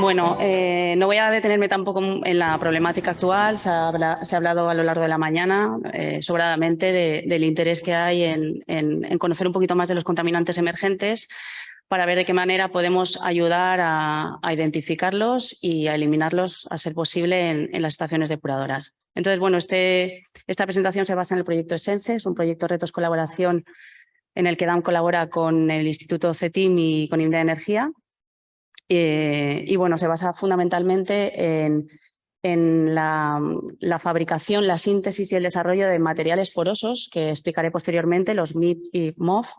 Bueno, no voy a detenerme tampoco en la problemática actual. Se ha hablado a lo largo de la mañana sobradamente del interés que hay en conocer un poquito más de los contaminantes emergentes para ver de qué manera podemos ayudar a identificarlos y a eliminarlos, a ser posible, en las estaciones depuradoras. Entonces, bueno, esta presentación se basa en el proyecto ESSENCE, es un proyecto Retos Colaboración en el que DAM colabora con el Instituto CETIM y con INDEA Energía. Y bueno, se basa fundamentalmente en la fabricación, la síntesis y el desarrollo de materiales porosos, que explicaré posteriormente, los MIP y MOF,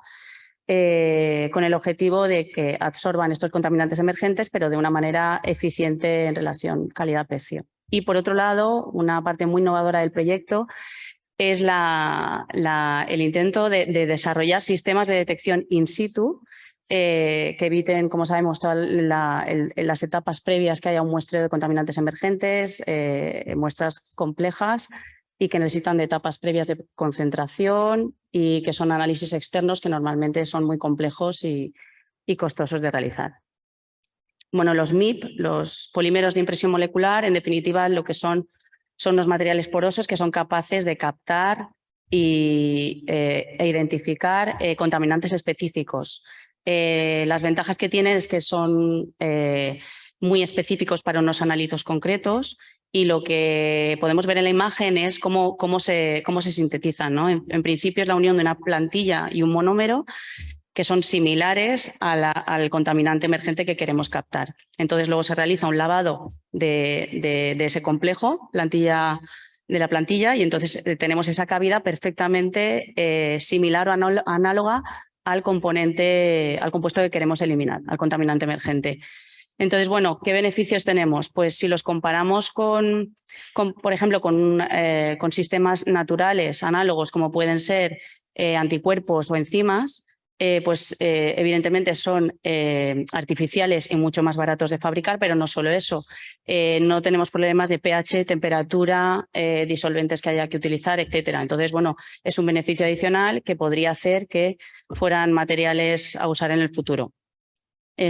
con el objetivo de que absorban estos contaminantes emergentes, pero de una manera eficiente en relación calidad-precio. Y por otro lado, una parte muy innovadora del proyecto es el intento de desarrollar sistemas de detección in situ que eviten, como sabemos, todas las etapas previas que haya un muestreo de contaminantes emergentes, muestras complejas y que necesitan de etapas previas de concentración y que son análisis externos que normalmente son muy complejos y costosos de realizar. Bueno, los MIP, los polímeros de impresión molecular, en definitiva, lo que son unos materiales porosos que son capaces de captar e identificar contaminantes específicos. Las ventajas que tienen es que son muy específicos para unos analitos concretos y lo que podemos ver en la imagen es cómo se sintetizan, ¿no? En principio es la unión de una plantilla y un monómero que son similares al contaminante emergente que queremos captar. Entonces luego se realiza un lavado de ese complejo, de la plantilla, y entonces tenemos esa cavidad perfectamente similar o análoga al compuesto que queremos eliminar, al contaminante emergente. Entonces, bueno, ¿qué beneficios tenemos? Pues si los comparamos por ejemplo, con sistemas naturales análogos como pueden ser anticuerpos o enzimas, pues evidentemente son artificiales y mucho más baratos de fabricar, pero no solo eso. No tenemos problemas de pH, temperatura, disolventes que haya que utilizar, etcétera. Entonces, bueno, es un beneficio adicional que podría hacer que fueran materiales a usar en el futuro.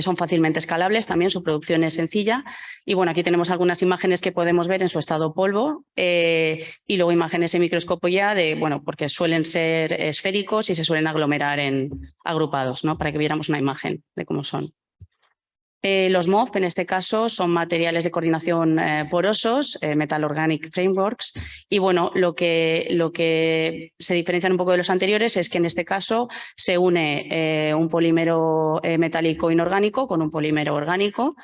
Son fácilmente escalables, también su producción es sencilla y bueno, aquí tenemos algunas imágenes que podemos ver en su estado polvo y luego imágenes en microscopio ya porque suelen ser esféricos y se suelen aglomerar agrupados, ¿no? Para que viéramos una imagen de cómo son. Los MOF, en este caso, son materiales de coordinación porosos, Metal Organic Frameworks, y bueno, lo que se diferencian un poco de los anteriores es que en este caso se une un polímero metálico inorgánico con un polímero orgánico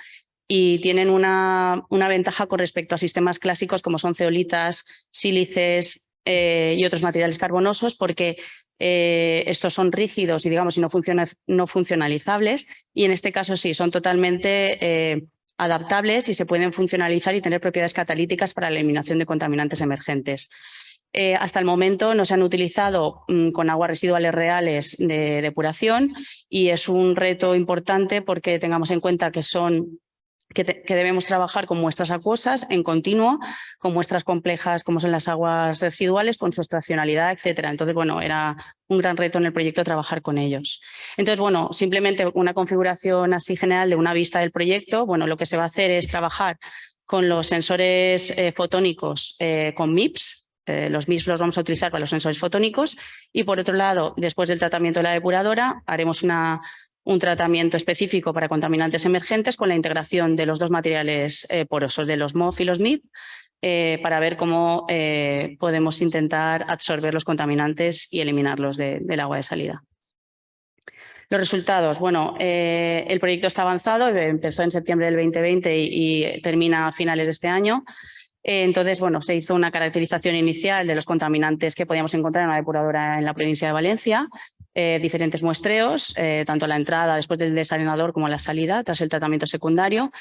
y tienen una ventaja con respecto a sistemas clásicos como son zeolitas, sílices y otros materiales carbonosos, porque estos son rígidos y digamos no funcionalizables, y en este caso sí, son totalmente adaptables y se pueden funcionalizar y tener propiedades catalíticas para la eliminación de contaminantes emergentes. Hasta el momento no se han utilizado con aguas residuales reales de depuración y es un reto importante porque tengamos en cuenta que debemos trabajar con muestras acuosas en continuo, con muestras complejas como son las aguas residuales, con su extraccionalidad, etcétera. Entonces, bueno, era un gran reto en el proyecto trabajar con ellos. Entonces, bueno, simplemente una configuración así general de una vista del proyecto. Bueno, lo que se va a hacer es trabajar con los sensores fotónicos con MIPS. Los MIPS los vamos a utilizar para los sensores fotónicos y, por otro lado, después del tratamiento de la depuradora, haremos un tratamiento específico para contaminantes emergentes con la integración de los dos materiales porosos, de los MOF y los MIP, para ver cómo podemos intentar absorber los contaminantes y eliminarlos del agua de salida. Los resultados. Bueno, el proyecto está avanzado, empezó en septiembre del 2020 y termina a finales de este año. Entonces, bueno, se hizo una caracterización inicial de los contaminantes que podíamos encontrar en una depuradora en la provincia de Valencia, diferentes muestreos, tanto a la entrada después del desalinador como a la salida tras el tratamiento secundario.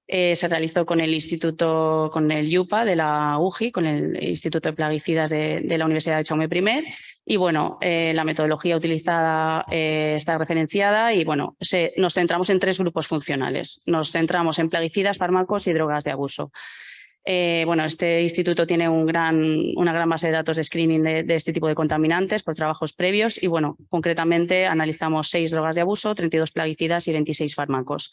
Se realizó con el instituto, con el IUPA de la UJI, con el Instituto de Plaguicidas de la Universidad de Jaume I. Y bueno, la metodología utilizada está referenciada y bueno, nos centramos en 3 grupos funcionales. Nos centramos en plaguicidas, fármacos y drogas de abuso. Bueno, este instituto tiene una gran base de datos de screening de este tipo de contaminantes por trabajos previos y, bueno, concretamente analizamos 6 drogas de abuso, 32 plaguicidas y 26 fármacos.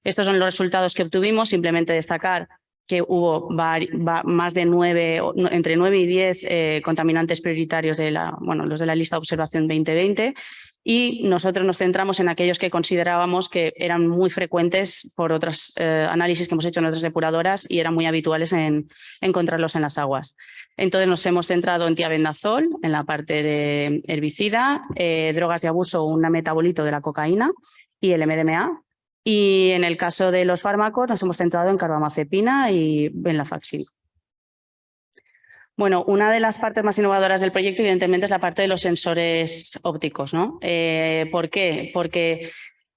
Estos son los resultados que obtuvimos, simplemente destacar que hubo más de entre 9 y 10 contaminantes prioritarios los de la lista de observación 2020, y nosotros nos centramos en aquellos que considerábamos que eran muy frecuentes por otros análisis que hemos hecho en otras depuradoras y eran muy habituales en encontrarlos en las aguas. Entonces nos hemos centrado en tiabendazol, en la parte de herbicida, drogas de abuso, un metabolito de la cocaína y el MDMA. Y en el caso de los fármacos nos hemos centrado en carbamazepina y venlafaxina. Bueno, una de las partes más innovadoras del proyecto, evidentemente, es la parte de los sensores ópticos, ¿no? ¿Por qué? Porque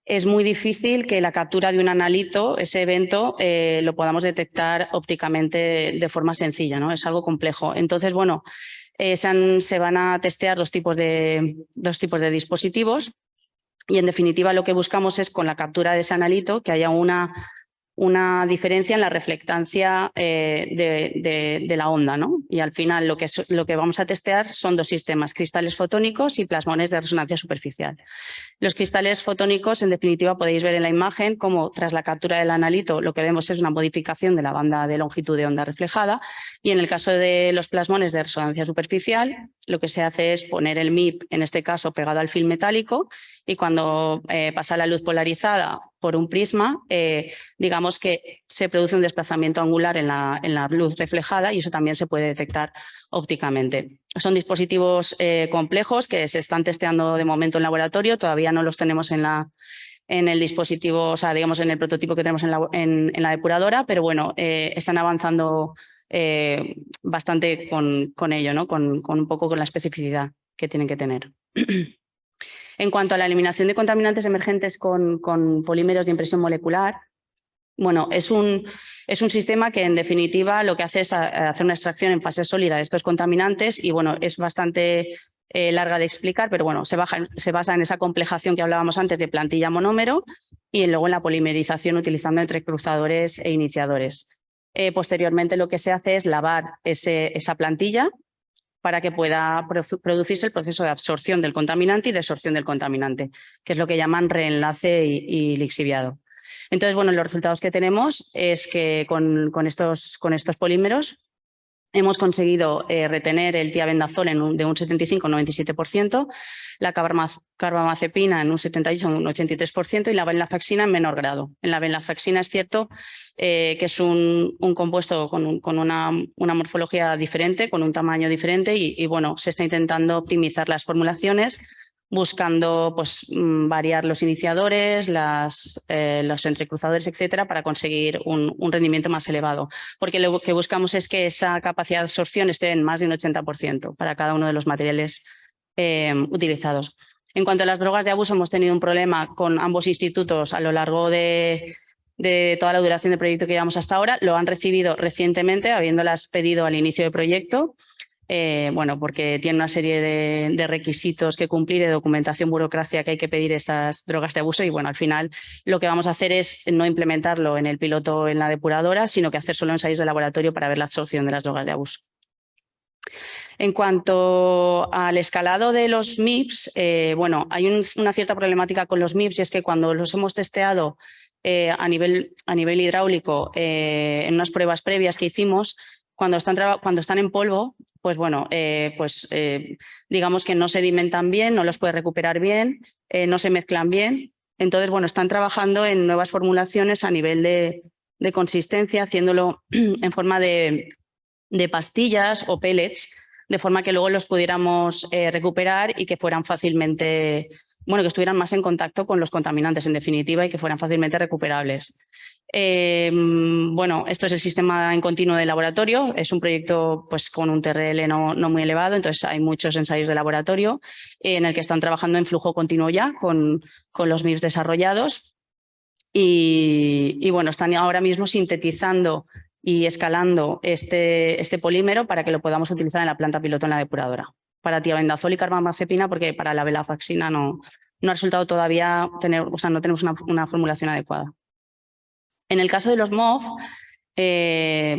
es muy difícil que la captura de un analito, ese evento, lo podamos detectar ópticamente de forma sencilla, ¿no? Es algo complejo. Entonces, bueno, se van a testear dos tipos de dispositivos. Y en definitiva lo que buscamos es, con la captura de ese analito, que haya una diferencia en la reflectancia de la onda, ¿no? Y al final lo que vamos a testear son dos sistemas, cristales fotónicos y plasmones de resonancia superficial. Los cristales fotónicos, en definitiva, podéis ver en la imagen cómo tras la captura del analito lo que vemos es una modificación de la banda de longitud de onda reflejada, y en el caso de los plasmones de resonancia superficial lo que se hace es poner el MIP, en este caso pegado al film metálico, y cuando pasa la luz polarizada por un prisma, digamos que se produce un desplazamiento angular en la luz reflejada, y eso también se puede detectar ópticamente. Son dispositivos complejos que se están testeando de momento en laboratorio, todavía no los tenemos en el dispositivo, o sea, digamos en el prototipo que tenemos en la depuradora, pero bueno, están avanzando bastante con ello, ¿no? Con un poco con la especificidad que tienen que tener. En cuanto a la eliminación de contaminantes emergentes con polímeros de impresión molecular, bueno, es un sistema que en definitiva lo que hace es hacer una extracción en fase sólida de estos contaminantes, y bueno, es bastante larga de explicar, pero bueno, se basa en esa complejación que hablábamos antes de plantilla monómero y luego en la polimerización utilizando entrecruzadores e iniciadores. Posteriormente lo que se hace es lavar esa plantilla para que pueda producirse el proceso de absorción del contaminante y desorción del contaminante, que es lo que llaman reenlace y lixiviado. Entonces, bueno, los resultados que tenemos es que con estos polímeros hemos conseguido retener el tiabendazol de un 75 a un 97%, la carbamazepina en un 78 a un 83% y la venlafaxina en menor grado. En la venlafaxina es cierto que es un compuesto con una morfología diferente, con un tamaño diferente, y bueno, se está intentando optimizar las formulaciones, buscando pues, variar los iniciadores, los entrecruzadores, etcétera, para conseguir un rendimiento más elevado. Porque lo que buscamos es que esa capacidad de absorción esté en más de un 80% para cada uno de los materiales utilizados. En cuanto a las drogas de abuso, hemos tenido un problema con ambos institutos a lo largo de toda la duración del proyecto que llevamos hasta ahora. Lo han recibido recientemente, habiéndolas pedido al inicio del proyecto. Bueno, porque tiene una serie de requisitos que cumplir, de documentación, burocracia que hay que pedir estas drogas de abuso, y bueno, al final lo que vamos a hacer es no implementarlo en el piloto en la depuradora, sino que hacer solo ensayos de laboratorio para ver la absorción de las drogas de abuso. En cuanto al escalado de los MIPS, bueno, hay una cierta problemática con los MIPS, y es que cuando los hemos testeado a nivel hidráulico en unas pruebas previas que hicimos, cuando están en polvo, pues bueno, digamos que no sedimentan bien, no los puede recuperar bien, no se mezclan bien. Entonces, bueno, están trabajando en nuevas formulaciones a nivel de consistencia, haciéndolo en forma de pastillas o pellets, de forma que luego los pudiéramos recuperar y que fueran fácilmente, bueno, que estuvieran más en contacto con los contaminantes en definitiva y que fueran fácilmente recuperables. Bueno, esto es el sistema en continuo de laboratorio, es un proyecto pues con un TRL no muy elevado, entonces hay muchos ensayos de laboratorio en el que están trabajando en flujo continuo ya con los MIPS desarrollados, y bueno, están ahora mismo sintetizando y escalando este polímero para que lo podamos utilizar en la planta piloto en la depuradora. Para tiabendazol y carbamazepina, porque para la venlafaxina no ha resultado todavía no tenemos una formulación adecuada. En el caso de los MOF,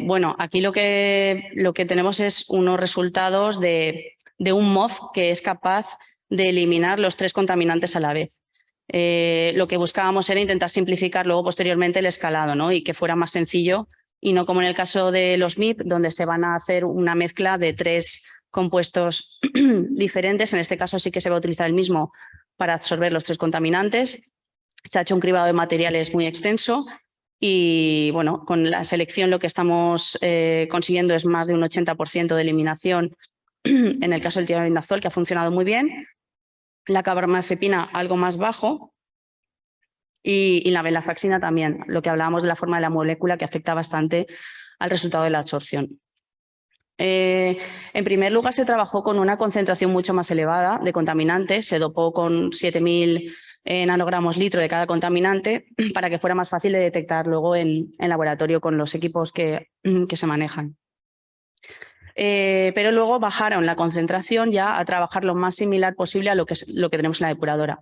bueno, aquí lo que tenemos es unos resultados de un MOF que es capaz de eliminar los 3 contaminantes a la vez. Lo que buscábamos era intentar simplificar luego posteriormente el escalado, ¿no? Y que fuera más sencillo y no como en el caso de los MIP, donde se van a hacer una mezcla de 3 compuestos diferentes. En este caso sí que se va a utilizar el mismo para absorber los 3 contaminantes. Se ha hecho un cribado de materiales muy extenso y bueno, con la selección lo que estamos consiguiendo es más de un 80% de eliminación en el caso del tiamidazol, que ha funcionado muy bien. La carbamazepina algo más bajo y la venlafaxina también, lo que hablábamos de la forma de la molécula que afecta bastante al resultado de la absorción. En primer lugar, se trabajó con una concentración mucho más elevada de contaminantes, se dopó con 7.000 nanogramos litro de cada contaminante para que fuera más fácil de detectar luego en laboratorio con los equipos que se manejan. Pero luego bajaron la concentración ya a trabajar lo más similar posible a lo que tenemos en la depuradora.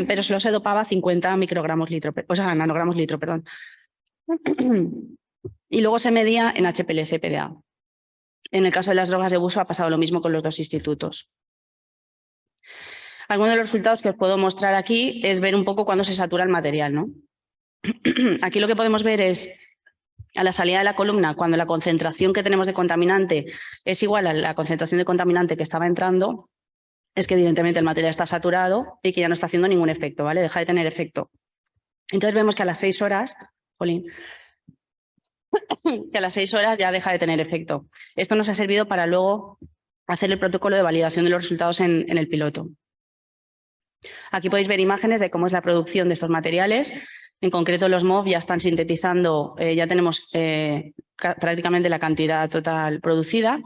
Pero solo se dopaba 50 microgramos litro, o sea, nanogramos litro, perdón. Y luego se medía en HPLC-PDA. En el caso de las drogas de uso ha pasado lo mismo con los 2 institutos. Algunos de los resultados que os puedo mostrar aquí es ver un poco cuándo se satura el material, ¿no? Aquí lo que podemos ver es a la salida de la columna, cuando la concentración que tenemos de contaminante es igual a la concentración de contaminante que estaba entrando, es que evidentemente el material está saturado y que ya no está haciendo ningún efecto, ¿vale? Deja de tener efecto. Entonces vemos que a las 6 horas, jolín, que a las 6 horas ya deja de tener efecto. Esto nos ha servido para luego hacer el protocolo de validación de los resultados en el piloto. Aquí podéis ver imágenes de cómo es la producción de estos materiales. En concreto, los MOF ya están sintetizando, ya tenemos prácticamente la cantidad total producida,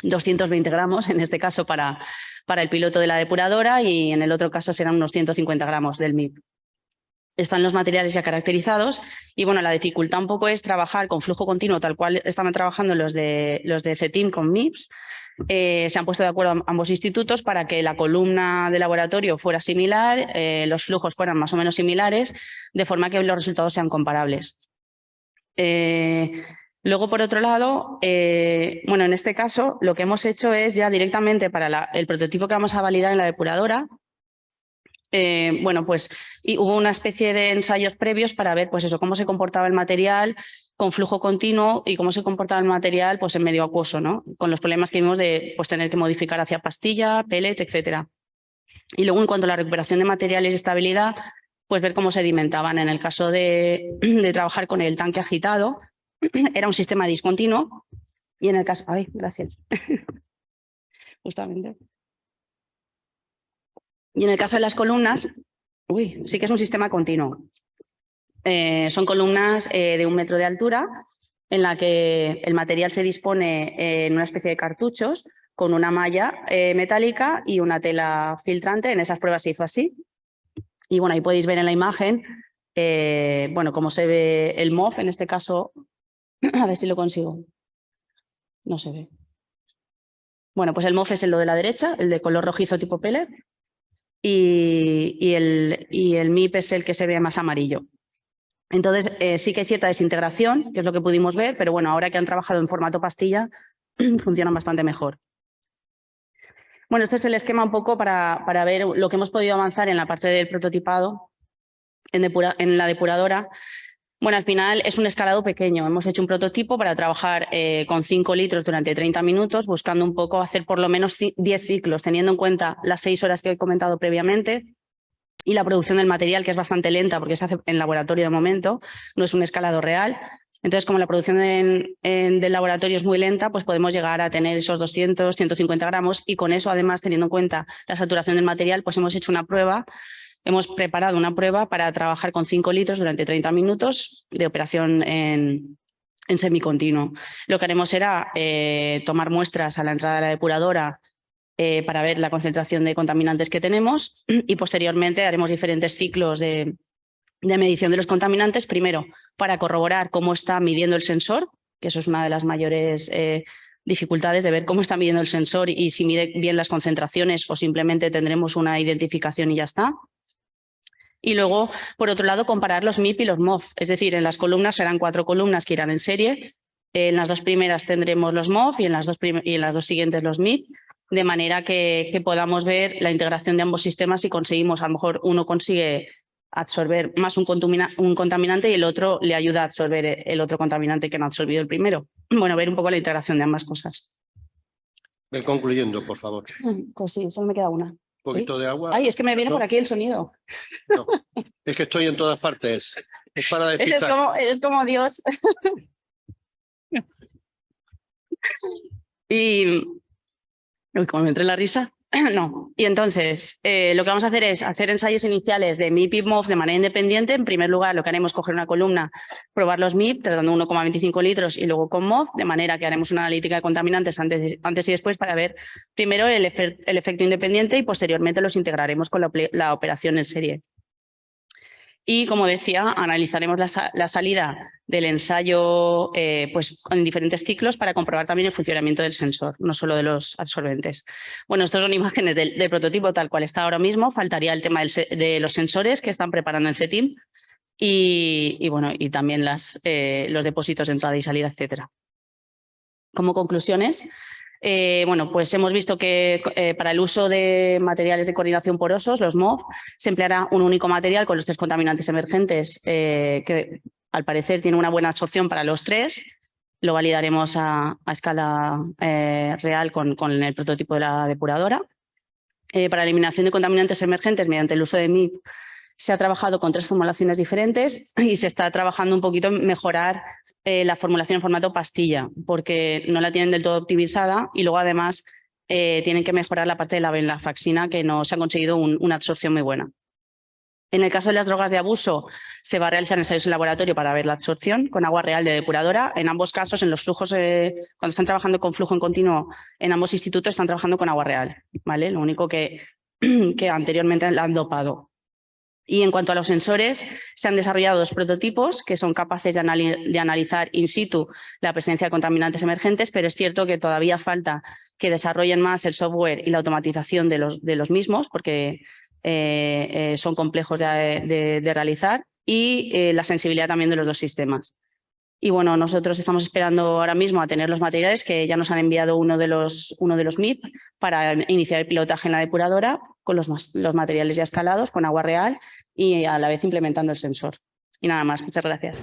220 gramos en este caso para el piloto de la depuradora y en el otro caso serán unos 150 gramos del MIP. Están los materiales ya caracterizados y bueno, la dificultad un poco es trabajar con flujo continuo tal cual estaban trabajando los de CETIM con MIPS. Se han puesto de acuerdo ambos institutos para que la columna de laboratorio fuera similar, los flujos fueran más o menos similares, de forma que los resultados sean comparables. Luego, por otro lado, bueno, en este caso lo que hemos hecho es ya directamente para el prototipo que vamos a validar en la depuradora, bueno, pues hubo una especie de ensayos previos para ver pues eso, cómo se comportaba el material con flujo continuo y cómo se comportaba el material pues, en medio acuoso, ¿no? Con los problemas que vimos de pues, tener que modificar hacia pastilla, pellet, etc. Y luego, en cuanto a la recuperación de materiales y estabilidad, pues ver cómo sedimentaban. En el caso de trabajar con el tanque agitado, era un sistema discontinuo y en el caso... Ay, gracias. Justamente. Y en el caso de las columnas, sí que es un sistema continuo. Son columnas de 1 metro de altura en la que el material se dispone en una especie de cartuchos con una malla metálica y una tela filtrante. En esas pruebas se hizo así. Y bueno, ahí podéis ver en la imagen, bueno, cómo se ve el MOF, en este caso, a ver si lo consigo. No se ve. Bueno, pues el MOF es el de la derecha, el de color rojizo tipo pellet. Y el MIP es el que se ve más amarillo. Entonces, sí que hay cierta desintegración, que es lo que pudimos ver, pero bueno, ahora que han trabajado en formato pastilla, funcionan bastante mejor. Bueno, este es el esquema un poco para ver lo que hemos podido avanzar en la parte del prototipado en la depuradora. Bueno, al final es un escalado pequeño. Hemos hecho un prototipo para trabajar con 5 litros durante 30 minutos, buscando un poco hacer por lo menos 10 ciclos, teniendo en cuenta las 6 horas que he comentado previamente y la producción del material, que es bastante lenta porque se hace en laboratorio de momento, no es un escalado real. Entonces, como la producción del laboratorio es muy lenta, pues podemos llegar a tener esos 200, 150 gramos y con eso, además, teniendo en cuenta la saturación del material, pues hemos hecho una prueba. Hemos preparado una prueba para trabajar con 5 litros durante 30 minutos de operación en semicontinuo. Lo que haremos será tomar muestras a la entrada de la depuradora para ver la concentración de contaminantes que tenemos y posteriormente haremos diferentes ciclos de medición de los contaminantes. Primero, para corroborar cómo está midiendo el sensor, que eso es una de las mayores dificultades de ver cómo está midiendo el sensor y si mide bien las concentraciones o simplemente tendremos una identificación y ya está. Y luego, por otro lado, comparar los MIP y los MOF. Es decir, en las columnas serán 4 columnas que irán en serie. En las 2 primeras tendremos los MOF y en las 2 siguientes los MIP. de manera que podamos ver la integración de ambos sistemas y conseguimos, a lo mejor uno consigue absorber más un contaminante y el otro le ayuda a absorber el otro contaminante que no ha absorbido el primero. Bueno, ver un poco la integración de ambas cosas. Ven concluyendo, por favor. Pues sí, solo me queda una. Un poquito de agua. Ay, es que me viene por aquí el sonido. No, es que estoy en todas partes. Es para despistar. Eres como Dios. Y... Uy, como me entré en la risa. No. Y entonces, lo que vamos a hacer es hacer ensayos iniciales de MIP y MOF de manera independiente. En primer lugar, lo que haremos es coger una columna, probar los MIP, tratando 1,25 litros y luego con MOF, de manera que haremos una analítica de contaminantes antes y después para ver primero el efecto independiente y posteriormente los integraremos con la operación en serie. Y, como decía, analizaremos la salida del ensayo pues, en diferentes ciclos para comprobar también el funcionamiento del sensor, no solo de los absorbentes. Bueno, estas son imágenes del prototipo tal cual está ahora mismo. Faltaría el tema de los sensores que están preparando en CETIM y bueno, y también los depósitos de entrada y salida, etcétera. Como conclusiones, bueno, pues hemos visto que para el uso de materiales de coordinación porosos, los MOF, se empleará un único material con los 3 contaminantes emergentes que al parecer tiene una buena absorción para los 3. Lo validaremos a escala real con el prototipo de la depuradora. Para eliminación de contaminantes emergentes mediante el uso de MIP se ha trabajado con 3 formulaciones diferentes y se está trabajando un poquito en mejorar la formulación en formato pastilla, porque no la tienen del todo optimizada y luego además tienen que mejorar la parte de la venlafaxina, que no se ha conseguido una absorción muy buena. En el caso de las drogas de abuso, se va a realizar ensayos en laboratorio para ver la absorción con agua real de depuradora. En ambos casos, en los flujos, cuando están trabajando con flujo en continuo, en ambos institutos están trabajando con agua real, ¿vale? Lo único que anteriormente la han dopado. Y en cuanto a los sensores, se han desarrollado 2 prototipos que son capaces de analizar in situ la presencia de contaminantes emergentes, pero es cierto que todavía falta que desarrollen más el software y la automatización de los mismos, porque son complejos de realizar, y la sensibilidad también de los 2 sistemas. Y bueno, nosotros estamos esperando ahora mismo a tener los materiales que ya nos han enviado uno de los MIP para iniciar el pilotaje en la depuradora con los materiales ya escalados, con agua real y a la vez implementando el sensor. Y nada más, muchas gracias.